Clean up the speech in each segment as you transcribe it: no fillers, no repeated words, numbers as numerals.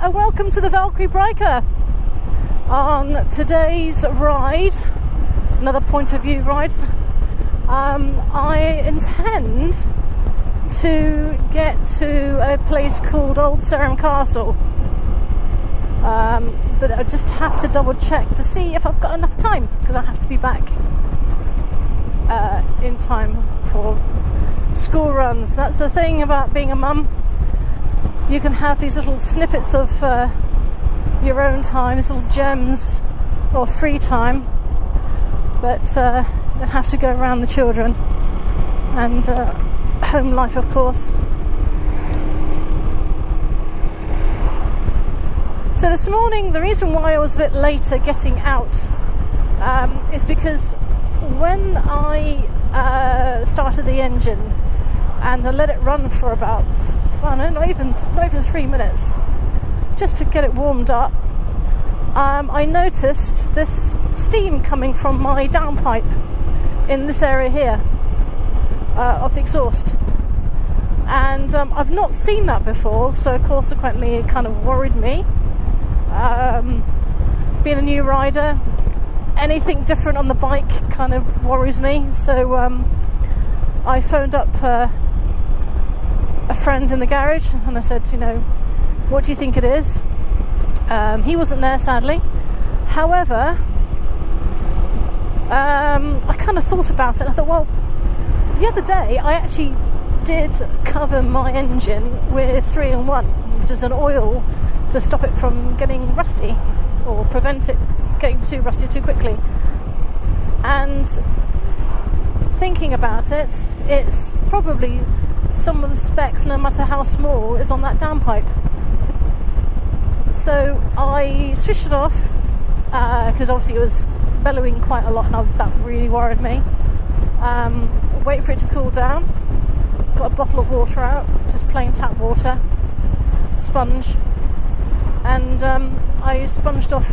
and welcome to the Valkyrie Biker. On today's ride, another point of view ride, I intend to get to a place called Old Sarum Castle, but I just have to double check to see if I've got enough time, because I have to be back in time for school runs. That's the thing about being a mum. You can have these little snippets of your own time, these little gems or free time, but you have to go around the children and home life, of course. So this morning, the reason why I was a bit later getting out is because when I started the engine and I let it run for about, I don't know, not even 3 minutes, just to get it warmed up, I noticed this steam coming from my downpipe in this area here of the exhaust, and I've not seen that before, so consequently it kind of worried me. Being a new rider, anything different on the bike kind of worries me, so I phoned up a friend in the garage and I said, what do you think it is? He wasn't there, sadly. However, I kind of thought about it and I thought, well, the other day I actually did cover my engine with 3-in-1, which is an oil to stop it from getting rusty or prevent it getting too rusty too quickly. And thinking about it, it's probably some of the specs, no matter how small, is on that downpipe. So I switched it off because obviously it was bellowing quite a lot, and that really worried me. Wait for it to cool down. Got a bottle of water out, just plain tap water, sponge, and I sponged off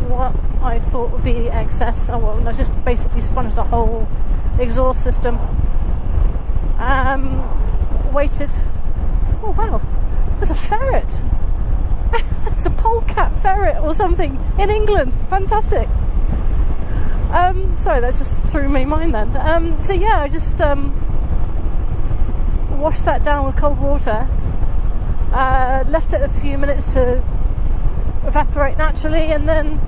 what I thought would be excess. I just basically sponged the whole exhaust system. Waited. Oh wow, there's a ferret. It's a polecat ferret or something in England. Fantastic. Sorry, that just threw my mind then. So yeah, I just washed that down with cold water, left it a few minutes to evaporate naturally, and then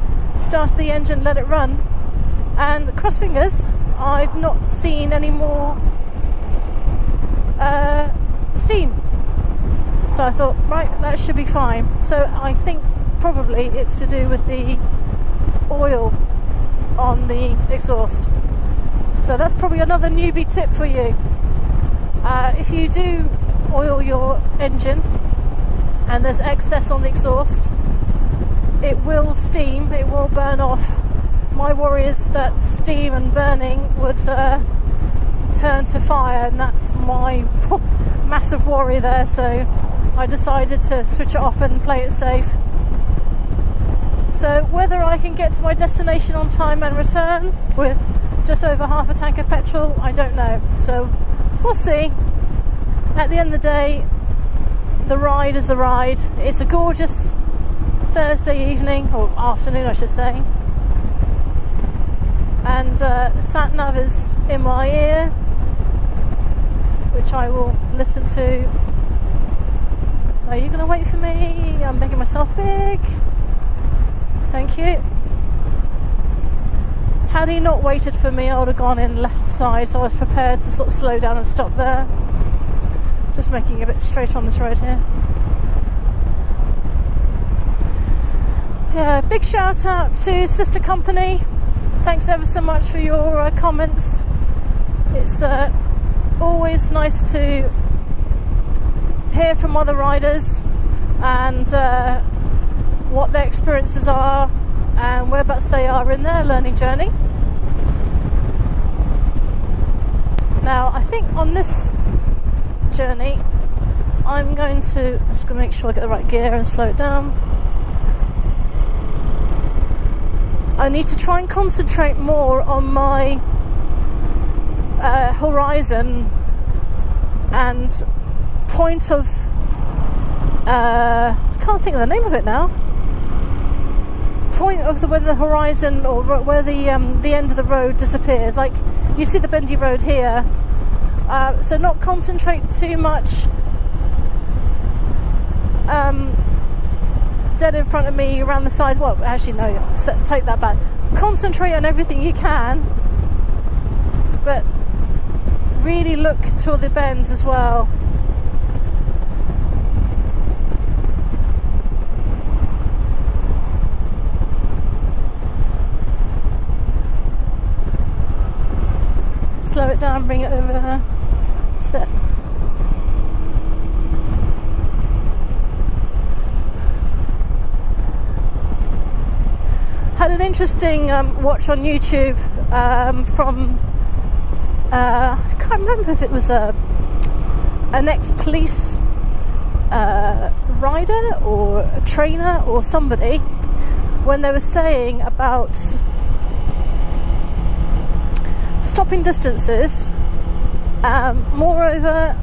started the engine, let it run, and cross fingers, I've not seen any more steam. So I thought, right, that should be fine. So I think probably it's to do with the oil on the exhaust. So that's probably another newbie tip for you. If you do oil your engine and there's excess on the exhaust, it will steam, it will burn off. My worry is that steam and burning would turn to fire, and that's my massive worry there. So I decided to switch it off and play it safe. So whether I can get to my destination on time and return with just over half a tank of petrol, I don't know. So we'll see. At the end of the day, the ride is the ride. It's a gorgeous Thursday evening, or afternoon I should say. And sat nav is in my ear, which I will listen to. Are you going to wait for me? I'm making myself big. Thank you. Had he not waited for me, I would have gone in left side, so I was prepared to sort of slow down and stop there. Just making a bit straight on this road here. Yeah, big shout out to Sister Company. Thanks ever so much for your comments. It's always nice to hear from other riders and what their experiences are and whereabouts they are in their learning journey. Now, I think on this journey, I'm just going to make sure I get the right gear and slow it down. I need to try and concentrate more on my horizon and point of I can't think of the name of it now. Point of where the horizon, or where the end of the road disappears. Like, you see the bendy road here, so not concentrate too much dead in front of me, around the side. Well, actually no, take that back. Concentrate on everything you can, but really look toward the bends as well. Slow it down, bring it over. Sit. Had an interesting watch on YouTube from I can't remember if it was an ex-police rider or a trainer or somebody, when they were saying about stopping distances. Moreover,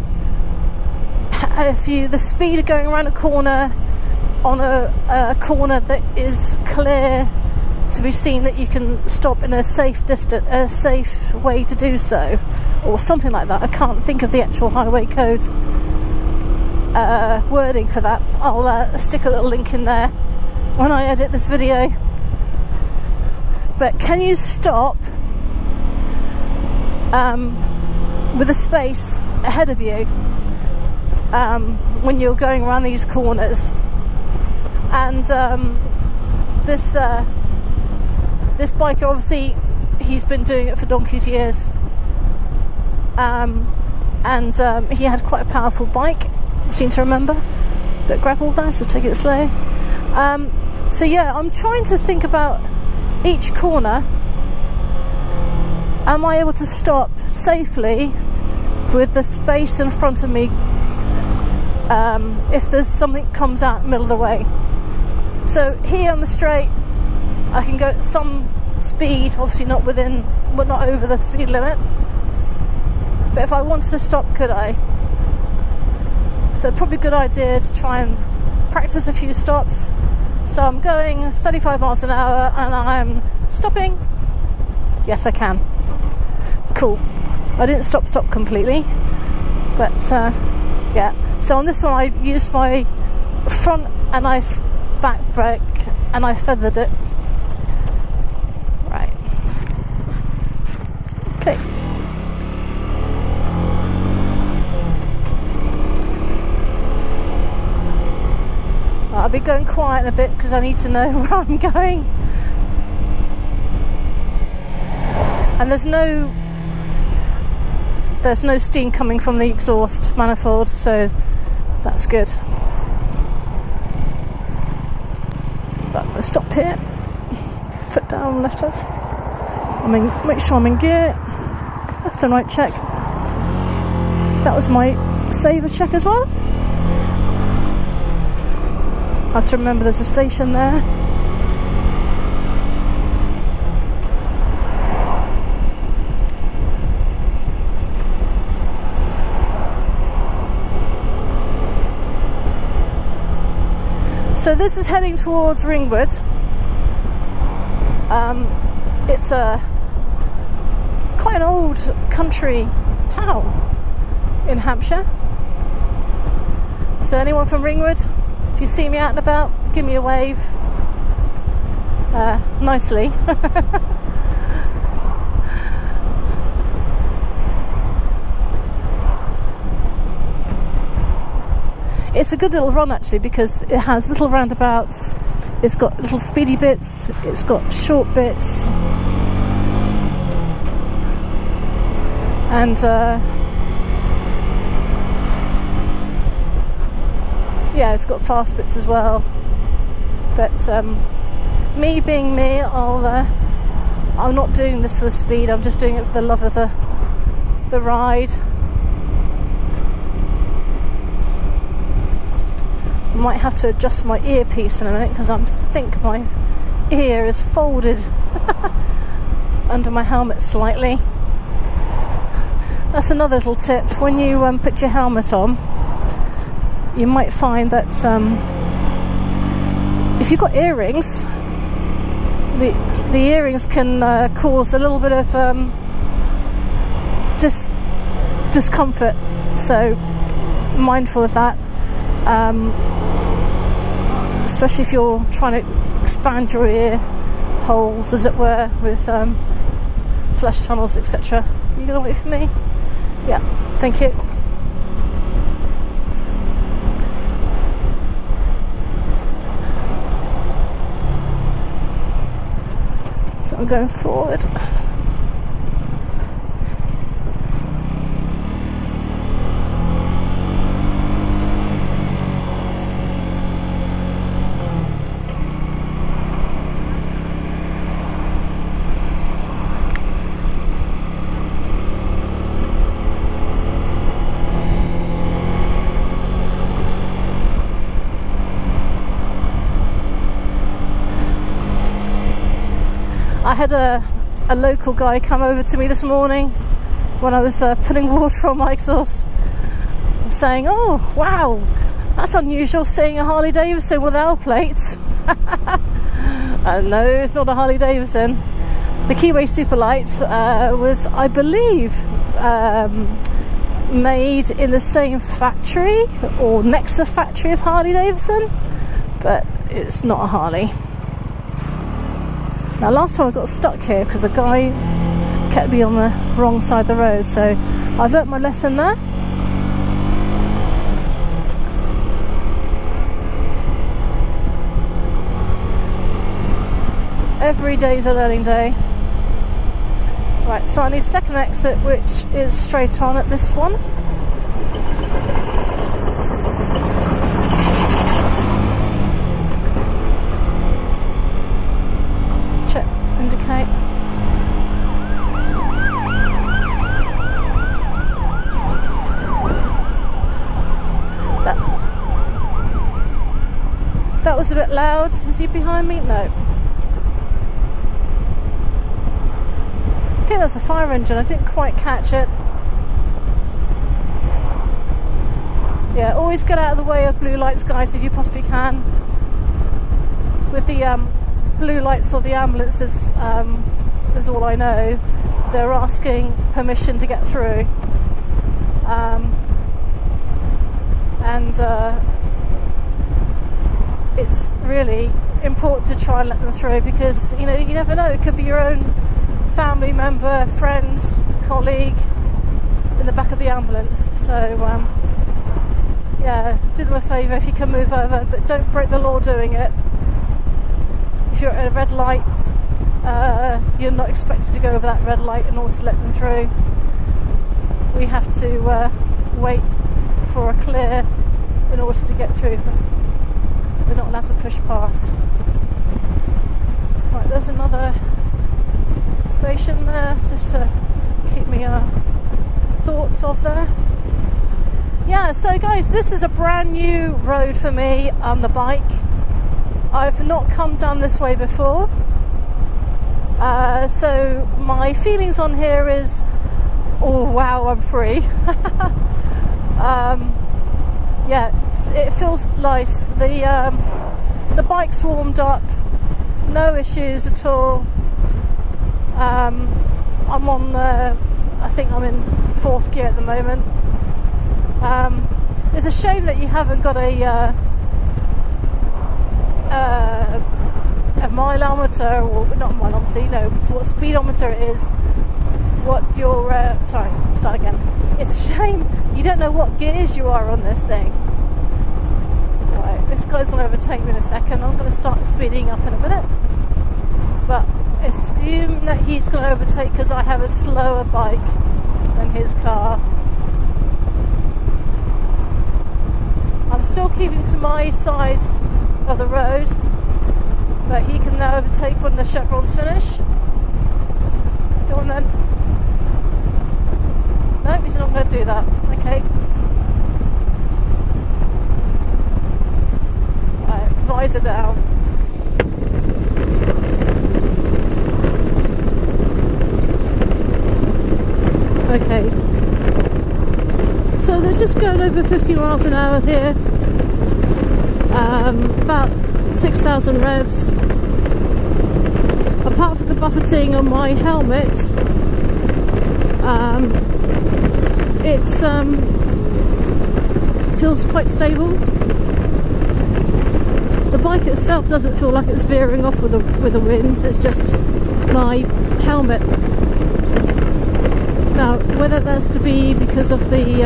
if the speed of going around a corner on a corner that is clear to be seen, that you can stop in a safe way to do so, or something like that. I can't think of the actual highway code wording for that. I'll stick a little link in there when I edit this video. But can you stop with a space ahead of you when you're going around these corners? And this biker, obviously, he's been doing it for donkey's years, and he had quite a powerful bike, I seem to remember, but gravel there, so take it slow. So yeah, I'm trying to think about each corner. Am I able to stop safely with the space in front of me if there's something comes out in the middle of the way? So here on the straight, I can go at some speed, obviously not over the speed limit, but if I wanted to stop, could I? So probably a good idea to try and practice a few stops. So I'm going 35 miles an hour and I'm stopping. Yes, I can. Cool. I didn't stop completely, but yeah. So on this one I used my front and back brake and I feathered it. Right. Okay. I'll be going quiet in a bit because I need to know where I'm going. And there's no steam coming from the exhaust manifold, so that's good. But I'm going to stop here. Foot down, left hand. Make sure I'm in gear. Left and right check. That was my saver check as well. I have to remember there's a station there. So this is heading towards Ringwood. It's quite an old country town in Hampshire. So anyone from Ringwood, if you see me out and about, give me a wave nicely. It's a good little run actually, because it has little roundabouts, it's got little speedy bits, it's got short bits, and yeah, it's got fast bits as well. But me being me, I'm not doing this for the speed, I'm just doing it for the love of the ride. I might have to adjust my earpiece in a minute because I think my ear is folded under my helmet slightly. That's another little tip: when you put your helmet on, you might find that if you've got earrings, the earrings can cause a little bit of discomfort, so mindful of that, especially if you're trying to expand your ear holes, as it were, with flesh tunnels, etc. You gonna wait for me? Yeah, thank you. So I'm going forward. I had a local guy come over to me this morning when I was putting water on my exhaust, saying, "Oh wow, that's unusual seeing a Harley Davidson with L plates." No, it's not a Harley Davidson. The Keyway Superlight was, I believe, made in the same factory or next to the factory of Harley Davidson, but it's not a Harley. Now, last time I got stuck here because a guy kept me on the wrong side of the road, so I've learnt my lesson there. Every day's a learning day. Right, so I need a second exit, which is straight on at this one. Check, indicate. That was a bit loud. Is he behind me? No. I think that's a fire engine. I didn't quite catch it. Yeah, always get out of the way of blue lights, guys, if you possibly can. With the blue lights of the ambulances, is all I know, they're asking permission to get through. It's really important to try and let them through, because you never know, it could be your own family member, friend, colleague in the back of the ambulance. So yeah, do them a favour if you can move over, but don't break the law doing it. If you're at a red light, you're not expected to go over that red light in order to let them through. We have to wait for a clear in order to get through. We're not allowed to push past. Right, there's another station there, just to keep me thoughts off there. Yeah, so guys, this is a brand new road for me on the bike. I've not come down this way before, so my feelings on here is, oh wow, I'm free. Yeah, it feels nice. The bike's warmed up, no issues at all. I'm on, I think I'm in 4th gear at the moment. It's a shame that you haven't got a mileometer, or not mileometer, you know what speedometer it is, what your, sorry, start again. It's a shame you don't know what gears you are on this thing. Right, this guy's going to overtake me in a second. I'm going to start speeding up in a minute, but assume that he's going to overtake because I have a slower bike than his car. I'm still keeping to my side of the road, but he can now overtake when the chevrons finish. Go on then. No, he's not going to do that. Okay. Right, visor down. Okay. So there's just going over 50 miles an hour here. about 6,000 revs. Apart from the buffeting on my helmet, it's feels quite stable. The bike itself doesn't feel like it's veering off with the wind. It's just my helmet. Now, whether that's to be because of the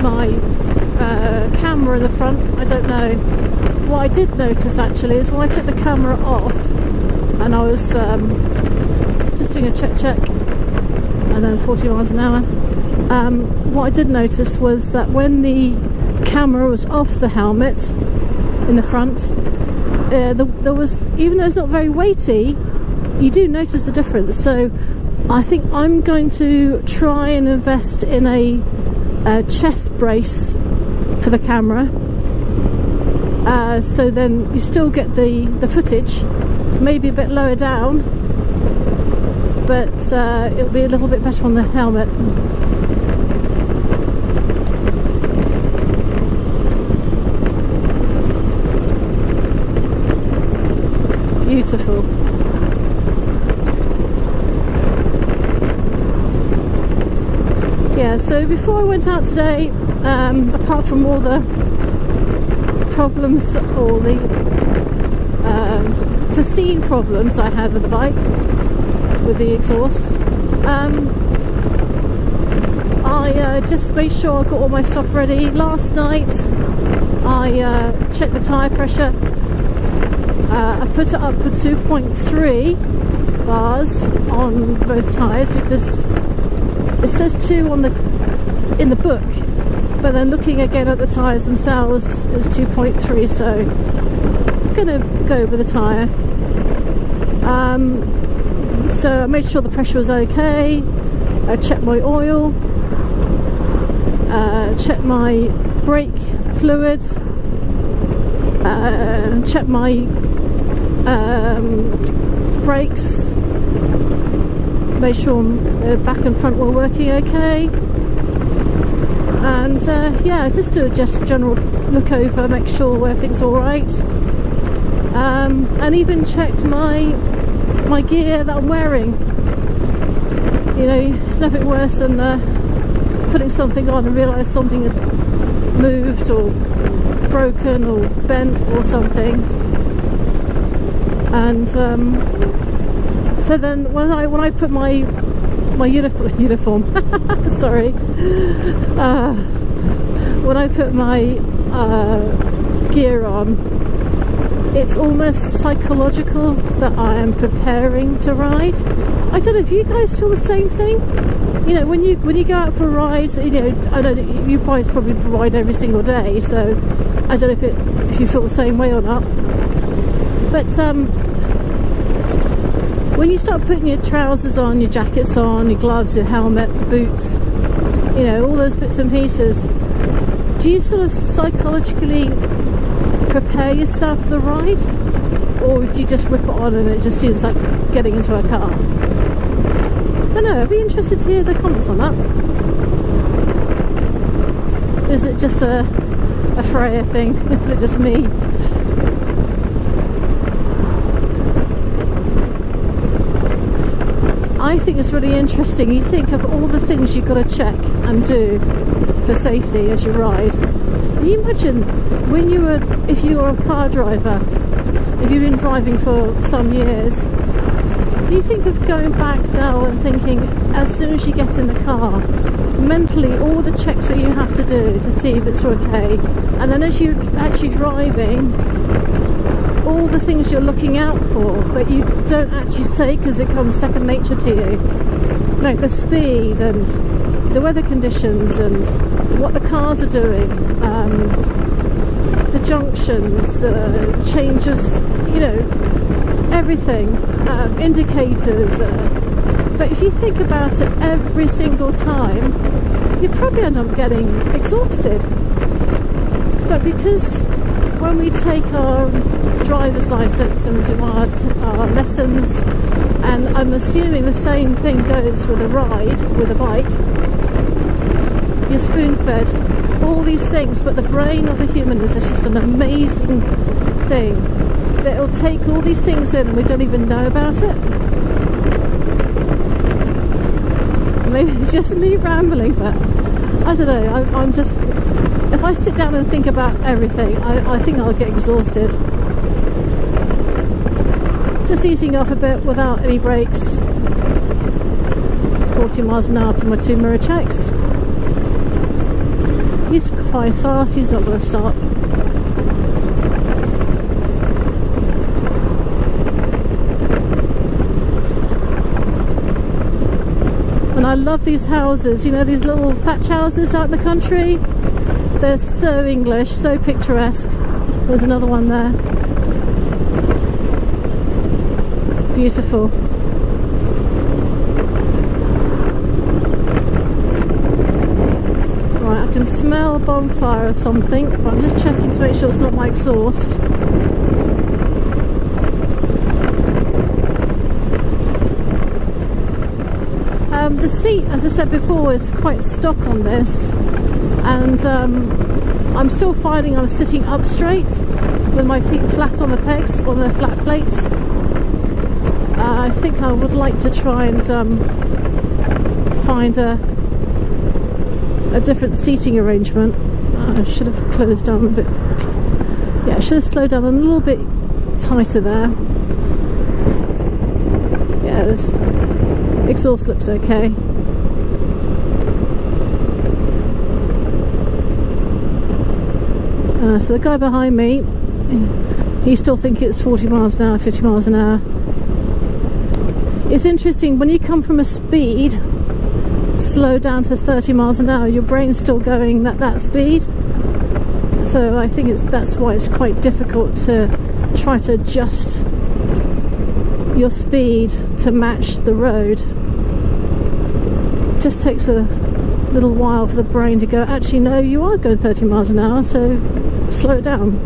my camera in the front, I don't know. What I did notice actually is when I took the camera off and I was just doing a check and then 40 miles an hour, what I did notice was that when the camera was off the helmet in the front, there was, even though it's not very weighty, you do notice the difference. So I think I'm going to try and invest in a chest brace for the camera, so then you still get the footage, maybe a bit lower down, but it'll be a little bit better on the helmet. Beautiful. Yeah, so before I went out today, apart from all the problems or the foreseen problems I had with the bike, with the exhaust, I just made sure I got all my stuff ready. Last night I checked the tyre pressure. I put it up for 2.3 bars on both tyres because it says 2 on in the book, but then looking again at the tyres themselves, it was 2.3, so I'm gonna go with the tyre. So I made sure the pressure was okay. I checked my oil, checked my brake fluid, checked my brakes, made sure the back and front were working okay, and yeah, just do a general look over, make sure everything's alright, and even checked my gear that I'm wearing. You know, it's nothing worse than putting something on and realise something had moved or broken or bent or something. And so then when I put my uniform sorry, when I put my gear on, it's almost psychological that I am preparing to ride. I don't know if you guys feel the same thing. You know, when you go out for a ride, you know, I don't know, you guys probably ride every single day, so I don't know if you feel the same way or not. But when you start putting your trousers on, your jackets on, your gloves, your helmet, boots, you know, all those bits and pieces, do you sort of psychologically prepare yourself for the ride, or do you just whip it on and it just seems like getting into a car? I don't know, I'd be interested to hear the comments on that. Is it just a Freya thing? Is it just me? I think it's really interesting. You think of all the things you've got to check and do for safety as you ride. Can you imagine when if you were a car driver, if you've been driving for some years, you think of going back now and thinking, as soon as you get in the car, mentally all the checks that you have to do to see if it's okay, and then as you're actually driving, all the things you're looking out for, but you don't actually say because it comes second nature to you, like the speed and the weather conditions and what the cars are doing, the junctions, the changes, you know, everything, indicators. But if you think about it every single time, you probably end up getting exhausted. But because when we take our driver's license and do our lessons, and I'm assuming the same thing goes with a ride with a bike, you're spoon-fed all these things, but the brain of the human is just an amazing thing that it'll take all these things in and we don't even know about it. Maybe it's just me rambling, but I don't know, I'm just, if I sit down and think about everything, I think I'll get exhausted. Just easing off a bit without any brakes. 40 miles an hour to my 2 mirror checks. He's quite fast, he's not going to stop. And I love these houses, you know, these little thatch houses out in the country. They're so English, so picturesque. There's another one there. Beautiful. Right, I can smell a bonfire or something, but I'm just checking to make sure it's not my exhaust. The seat, as I said before, is quite stock on this, and I'm still finding I'm sitting up straight with my feet flat on the pegs, on the flat plates. I think I would like to try and find a different seating arrangement. I should have closed down a bit. Yeah, I should have slowed down a little bit tighter there. Yeah, this exhaust looks okay. So the guy behind me, he still thinks it's 40 miles an hour, 50 miles an hour. It's interesting, when you come from a speed, slow down to 30 miles an hour, your brain's still going at that speed. So I think that's why it's quite difficult to try to adjust your speed to match the road. It just takes a little while for the brain to go, actually no, you are going 30 miles an hour, so slow it down.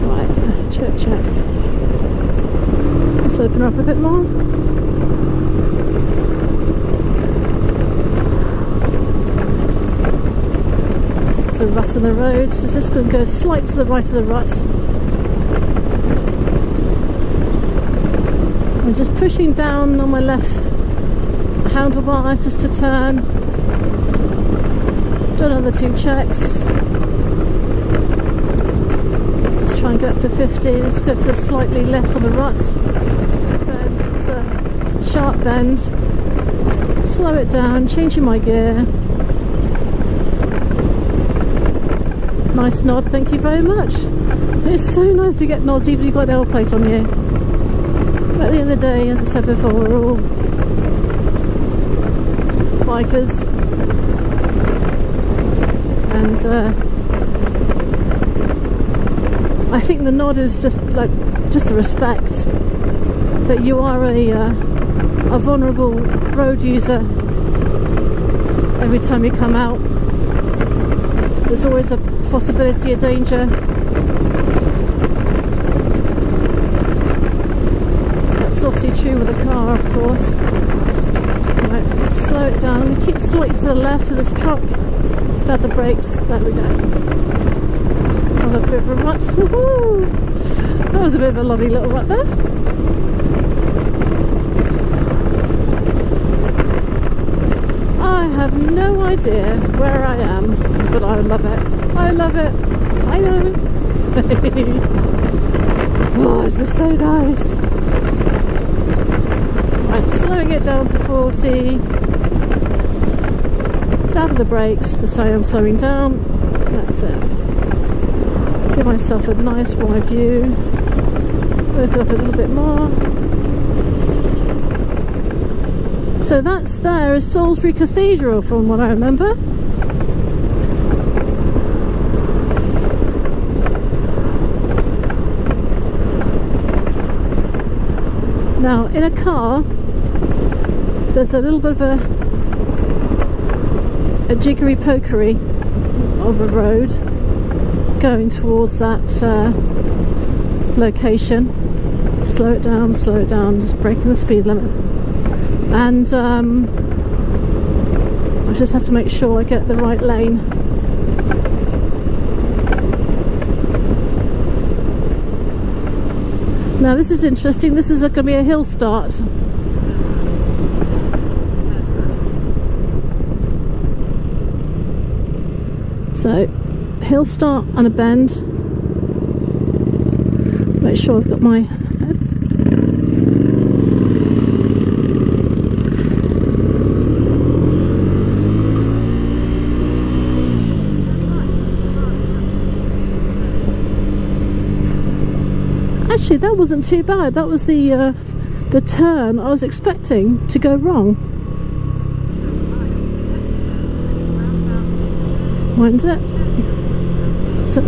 Right, check. Let's open her up a bit more. There's a rut in the road, so just going to go slight to the right of the rut. I'm just pushing down on my left handlebar just to turn. Do another 2 checks. Let's try and get up to 50. Let's go to the slightly left on the rut. Bend. It's a sharp bend. Slow it down, changing my gear. Nice nod, thank you very much. It's so nice to get nods even if you've got the L plate on you. But at the end of the day, as I said before, we're all bikers, and I think the nod is just the respect that you are a vulnerable road user. Every time you come out, there's always a possibility of danger. That's obviously true with a car, of course. Right, slow it down. We keep slightly to the left of this truck. Add the brakes. There we go. Another bit of a rut. Woohoo! That was a bit of a lovely little rut there. I have no idea where I am, but I love it. I love it. I know. Oh, this is so nice. Right, slowing it down to 40. Down the brakes to say I'm slowing down. That's it. Give myself a nice wide view. Open up a little bit more. So that's there is Salisbury Cathedral from what I remember. Now in a car there's a little bit of a jiggery pokery of a road going towards that location. slow it down, just breaking the speed limit. And I just have to make sure I get the right lane. Now this is interesting, this is going to be a hill start. So, hill start and a bend. Make sure I've got my head. Actually, that wasn't too bad. That was the turn I was expecting to go wrong. Winds it. So.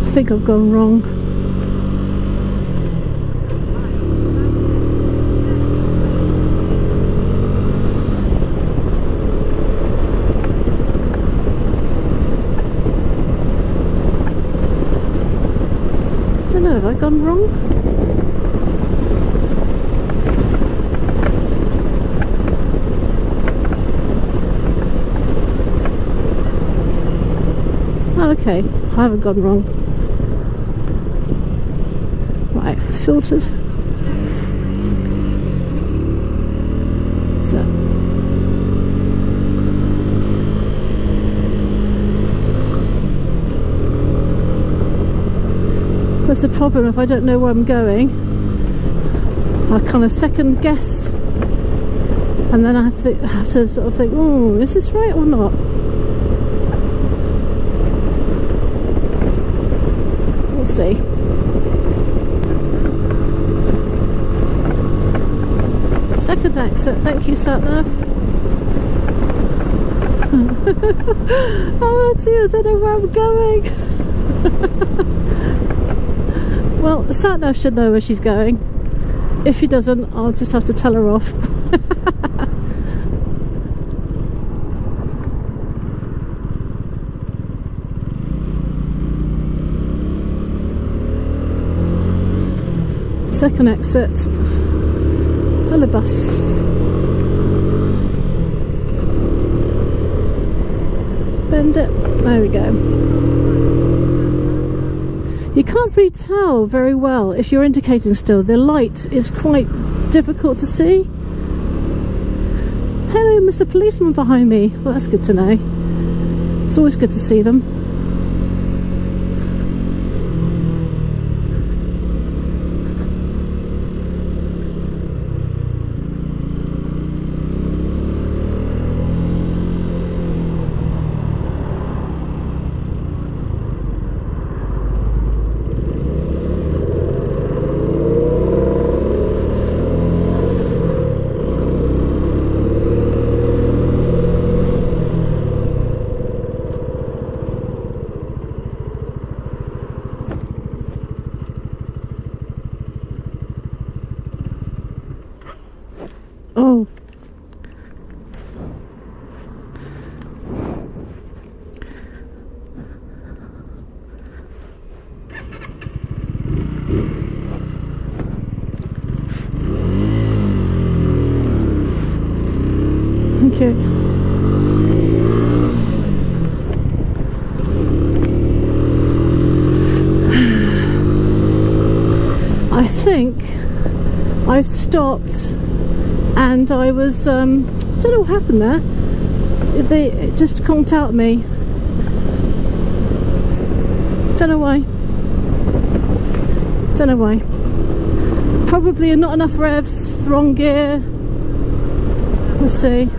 I think I've gone wrong. I don't know, have I gone wrong? Oh, okay, I haven't gone wrong. Right, it's filtered. So. That's the problem, if I don't know where I'm going, I kind of second guess. And then I have to sort of think, oh, is this right or not? We'll see. Second exit, thank you, sat-nav. Oh dear, I don't know where I'm going. Well, the sat-nav should know where she's going. If she doesn't, I'll just have to tell her off. Second exit. Hello, bus. Bend it. There we go. You can't really tell very well if you're indicating still. The light is quite difficult to see. Hello, Mr. Policeman behind me. Well, that's good to know. It's always good to see them. Oh. Thank you. I think I stopped and I was, I don't know what happened there. It just conked out at me. Don't know why. Don't know why. Probably not enough revs, wrong gear. We'll see.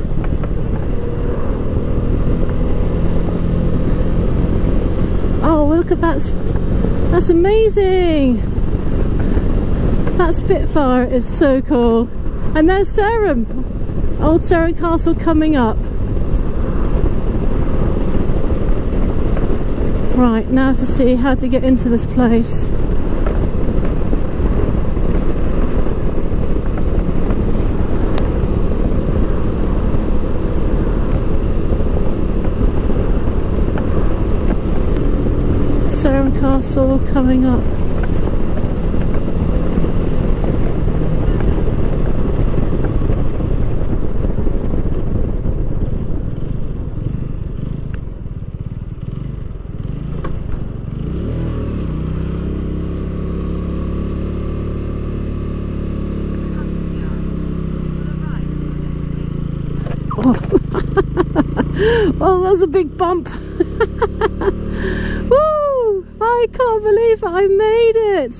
Oh, look at that. That's amazing. That Spitfire is so cool. And there's Sarum. Old Sarum Castle coming up. Right, now to see how to get into this place. Sarum Castle coming up. Oh, that's a big bump. Woo! I can't believe I made it.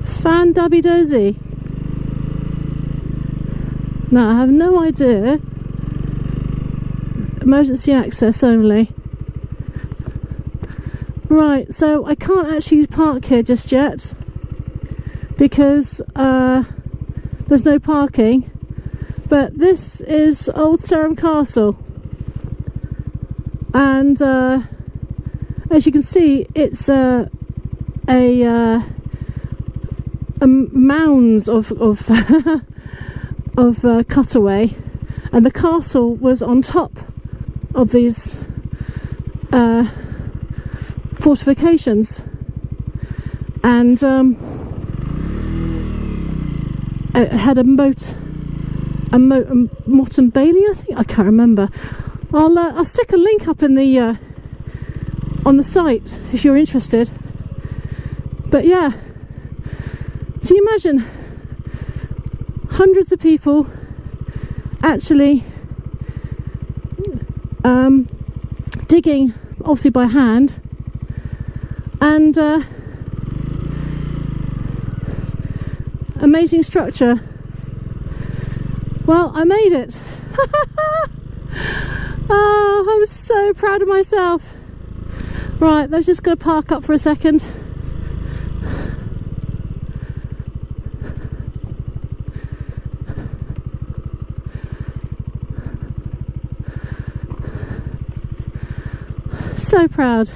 Fan dubby dozy. Now I have no idea. Emergency access only. Right, so I can't actually park here just yet because there's no parking. But this is Old Sarum Castle, and as you can see, it's a mounds of of cutaway, and the castle was on top of these fortifications, and it had a moat and Bailey, I think. I can't remember. I'll stick a link up in the on the site if you're interested. But yeah, so you imagine hundreds of people actually digging, obviously by hand, and amazing structure. Well, I made it. Oh, I'm so proud of myself. Right, let's just go park up for a second. So proud.